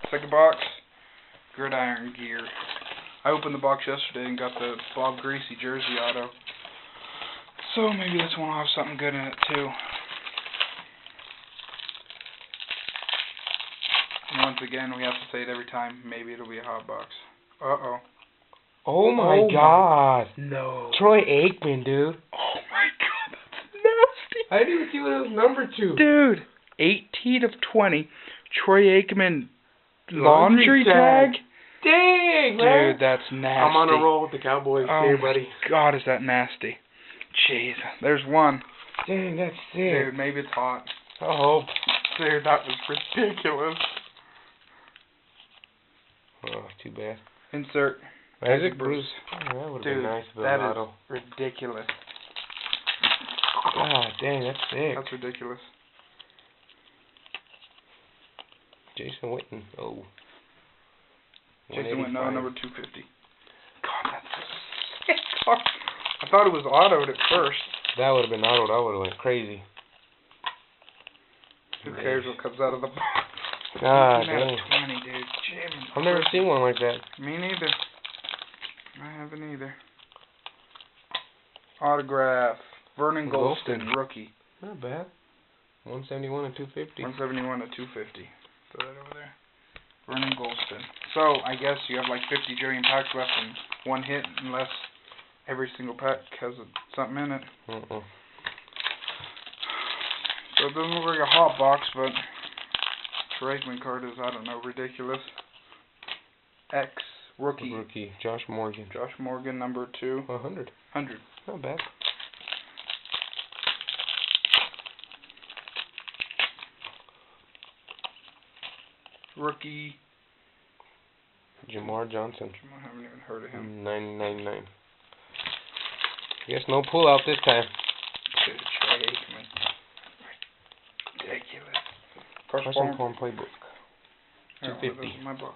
Second box, Gridiron gear. I opened the box yesterday and got the Bob Greasy jersey auto. So maybe this one will have something good in it too. And once again, we have to say it every time. Maybe it'll be a hot box. Uh-oh. Oh my God. No. Troy Aikman, dude. Oh my God, that's nasty. I didn't even see what it was numbered to. Dude, 18 of 20. Troy Aikman laundry tag? Dang, man. Dude, that's nasty. I'm on a roll with the Cowboys here, buddy. Oh my God, is that nasty. Jeez, there's one. Dang, that's sick. Dude, maybe it's hot. I hope. Dude, that was ridiculous. Oh, too bad. Insert. Isaac Bruce. Oh, that would have been nice for the auto. That is ridiculous. Ah, dang, that's sick. That's ridiculous. Jason Witten. Oh. Jason Witten, number 250. God, that's a sick card. I thought it was autoed at first. That would have been autoed. I would have went crazy. Who cares what comes out of the box? God, 18 out dang. of 20, dude. Jim. I've never seen one like that. Me neither. I haven't either. Autograph. Vernon Golston, rookie. Not bad. 171 and 250. 171 and 250. Throw that over there. Vernon Golston. So, I guess you have like 50 jillion packs left in one hit, unless every single pack has something in it. So it doesn't look like a hot box, but Troy Aikman card is, I don't know, ridiculous. X, rookie. Rookie, Josh Morgan. Josh Morgan, number 2. 100. 100. Not bad. Rookie. Jamar Johnson. I haven't even heard of him. 999. Guess no pull out this time. Dude, Troy Aikman. Ridiculous. Carson Palm playbook. Here, 250. My box.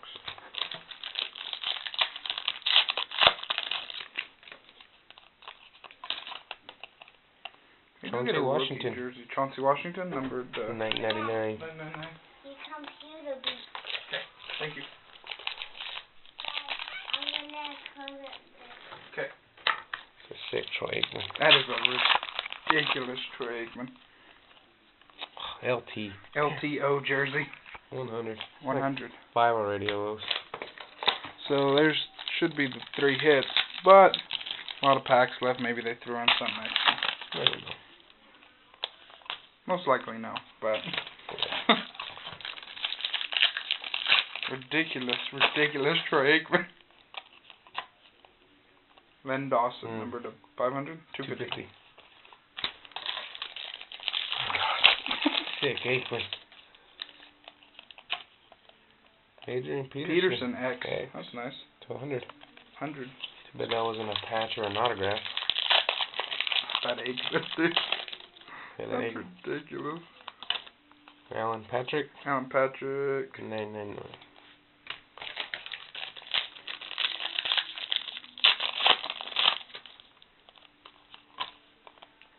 Chauncey Washington. Jersey. Chauncey Washington, numbered 999. 999. Computer. Okay, thank you. I'm gonna close it. Okay. It's a sick Troy Aikman. That is a ridiculous Troy Aikman. LT. LTO jersey. 100. 100. Like 5 already of those. So there's should be the 3 hits, but a lot of packs left. Maybe they threw in something extra. I don't know. Most likely no, but ridiculous Troy Aikman. Len Dawson, number 500, 250. Sick Aikman. Adrian Peterson X. That's nice. To 100. 100. Too bad that wasn't a patch or an autograph. That Aikman, dude. Yeah, that's ridiculous. Alan Patrick. 999.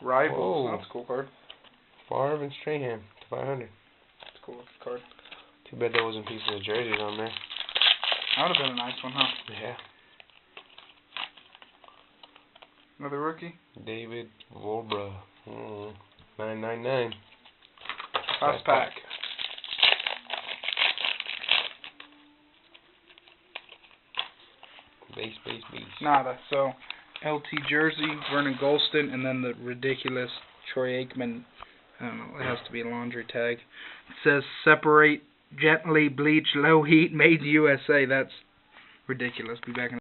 Rivals. Whoa. That's a cool card. Favre and Strahan to 500. That's a cool card. Too bad there wasn't pieces of jerseys on there. That would have been a nice one, huh? Yeah. Another rookie? David Volbra. 999. Last pack. Base. Nada. So, LT jersey, Vernon Golston, and then the ridiculous Troy Aikman. I don't know. It has to be a laundry tag. It says separate, gently bleach, low heat, made USA. That's ridiculous. Be back in